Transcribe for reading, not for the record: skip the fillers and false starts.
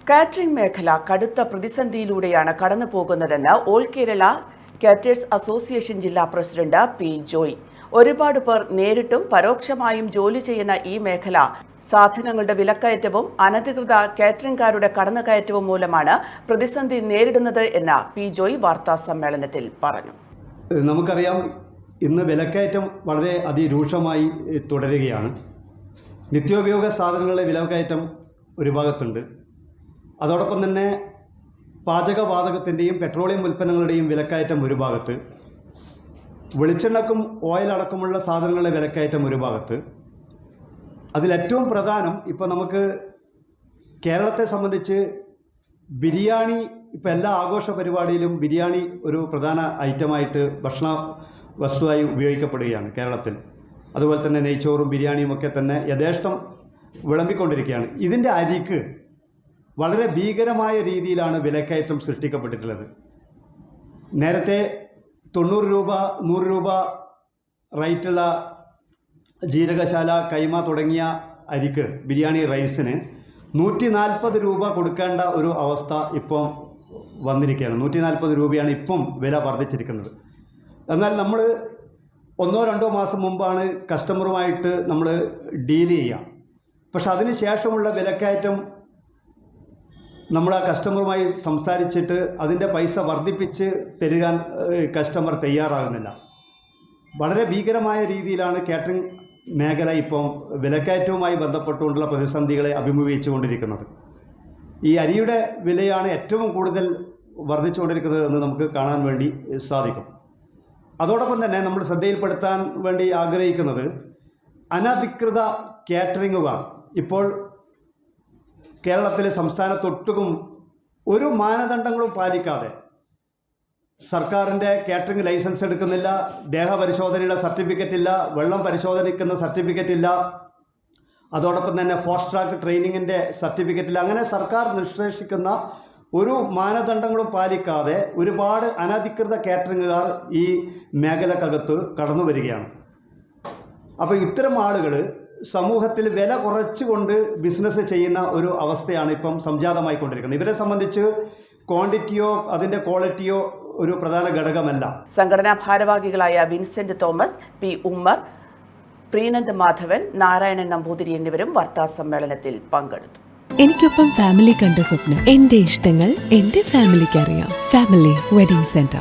Catering മേഖല കടുത്ത പ്രതിസന്ധിയിലൂടെയാണ് കടന്നുപോകുന്നതെന്ന് all Kerala caters association ജില്ലാ പ്രസിഡന്റ് പി ജോയ്. ഒരുപാട് പേർ നേരിട്ടും പരോക്ഷമായും ജോലി ചെയ്യുന്ന ഈ മേഖല സാധനങ്ങളുടെ വിലക്കയറ്റവും അനധികൃത കാറ്ററിംഗുകാരുടെ കടന്നുകയറ്റവും മൂലമാണ് പ്രതിസന്ധി നേരിടുന്നത് എന്ന് പി ജോയ് വാർത്താ സമ്മേളനത്തിൽ പറഞ്ഞു. നമുക്കറിയാം, ഇന്ന് വിലക്കയറ്റം വളരെ അതിരൂക്ഷമായി തുടരുകയാണ്. നിത്യോപയോഗ സാധനങ്ങളുടെ വിലക്കയറ്റം ഒരു ഭാഗത്തുണ്ട്. അതോടൊപ്പം തന്നെ പാചകവാതകത്തിൻ്റെയും പെട്രോളിയം ഉൽപ്പന്നങ്ങളുടെയും വിലക്കയറ്റം ഒരു ഭാഗത്ത്, വെളിച്ചെണ്ണക്കും ഓയിൽ അടക്കമുള്ള സാധനങ്ങളുടെ വിലക്കയറ്റം ഒരു ഭാഗത്ത്. അതിലേറ്റവും പ്രധാനം ഇപ്പോൾ നമുക്ക് കേരളത്തെ സംബന്ധിച്ച് ബിരിയാണി, ഇപ്പോൾ എല്ലാ ആഘോഷ പരിപാടിയിലും ബിരിയാണി ഒരു പ്രധാന ഐറ്റമായിട്ട് ഭക്ഷണ വസ്തുവായി ഉപയോഗിക്കപ്പെടുകയാണ് കേരളത്തിൽ. അതുപോലെ തന്നെ നെയ്ച്ചോറും ബിരിയാണിയും ഒക്കെ തന്നെ യഥേഷ്ടം വിളമ്പിക്കൊണ്ടിരിക്കുകയാണ്. ഇതിൻ്റെ അരിക്ക് വളരെ ഭീകരമായ രീതിയിലാണ് വിലക്കയറ്റം സൃഷ്ടിക്കപ്പെട്ടിട്ടുള്ളത്. നേരത്തെ 90 രൂപ 100 രൂപ റേറ്റുള്ള ജീരകശാല, കൈമ തുടങ്ങിയ അരിക്ക്, ബിരിയാണി റൈസിന് 140 രൂപ കൊടുക്കേണ്ട ഒരു അവസ്ഥ ഇപ്പം വന്നിരിക്കുകയാണ്. 140 രൂപയാണ് ഇപ്പം വില വർദ്ധിച്ചിരിക്കുന്നത്. എന്നാൽ നമ്മൾ 1-2 മാസം മുമ്പാണ് കസ്റ്റമറുമായിട്ട് നമ്മൾ ഡീൽ ചെയ്യുക. പക്ഷെ അതിന് ശേഷമുള്ള വിലക്കയറ്റം നമ്മൾ ആ കസ്റ്റമറുമായി സംസാരിച്ചിട്ട് അതിൻ്റെ പൈസ വർദ്ധിപ്പിച്ച് തരുവാൻ കസ്റ്റമർ തയ്യാറാകുന്നില്ല. വളരെ ഭീകരമായ രീതിയിലാണ് കാറ്ററിംഗ് മേഖല ഇപ്പം വിലക്കയറ്റവുമായി ബന്ധപ്പെട്ടുകൊണ്ടുള്ള പ്രതിസന്ധികളെ അഭിമുഖീകരിച്ചുകൊണ്ടിരിക്കുന്നത്. ഈ അരിയുടെ വിലയാണ് ഏറ്റവും കൂടുതൽ വർദ്ധിച്ചുകൊണ്ടിരിക്കുന്നത് എന്ന് നമുക്ക് കാണാൻ വേണ്ടി സാധിക്കും. അതോടൊപ്പം തന്നെ നമ്മൾ ശ്രദ്ധയിൽപ്പെടുത്താൻ വേണ്ടി ആഗ്രഹിക്കുന്നത്, അനധികൃത കാറ്ററിംഗുകാർ ഇപ്പോൾ കേരളത്തിലെ സംസ്ഥാനത്തൊട്ടും ഒരു മാനദണ്ഡങ്ങളും പാലിക്കാതെ സർക്കാരിൻ്റെ കാറ്ററിംഗ് ലൈസൻസ് എടുക്കുന്നില്ല, ദേഹപരിശോധനയുടെ സർട്ടിഫിക്കറ്റ് ഇല്ല, വെള്ളം പരിശോധനിക്കുന്ന സർട്ടിഫിക്കറ്റ് ഇല്ല, അതോടൊപ്പം തന്നെ ഫാസ്റ്റ് ട്രാക്ക് ട്രെയിനിങ്ങിൻ്റെ സർട്ടിഫിക്കറ്റ് ഇല്ല. അങ്ങനെ സർക്കാർ നിഷ്കർഷിക്കുന്ന ഒരു മാനദണ്ഡങ്ങളും പാലിക്കാതെ ഒരുപാട് അനധികൃത കാറ്ററിംഗുകാർ ഈ മേഖലക്കകത്ത് കടന്നു വരികയാണ്. അപ്പോൾ ഇത്തരം ആളുകൾ സമൂഹത്തിൽ വില കുറച്ചുകൊണ്ട് ബിസിനസ് ചെയ്യുന്ന ഒരു അവസ്ഥയാണ് ഇപ്പം സംജാതമായിക്കൊണ്ടിരിക്കുന്നത്. ഇവരെ സംബന്ധിച്ച് ക്വാണ്ടിറ്റിയോ അതിൻ്റെ ക്വാളിറ്റിയോ ഒരു പ്രധാന ഘടകമല്ല. സംഘടനാ ഭാരവാഹികളായ വിൻസെന്റ് തോമസ്, പി ഉമ്മർ, പ്രീനന്ദ് മാധവൻ, നാരായണൻ നമ്പൂതിരി എന്നിവരും വാർത്താ സമ്മേളനത്തിൽ പങ്കെടുത്തു. എനിക്കൊപ്പം ഫാമിലി കണ്ട സ്വപ്നം. എന്റെ ഇഷ്ടങ്ങൾ എന്റെ ഫാമിലിക്ക് അറിയാം. Family wedding centre.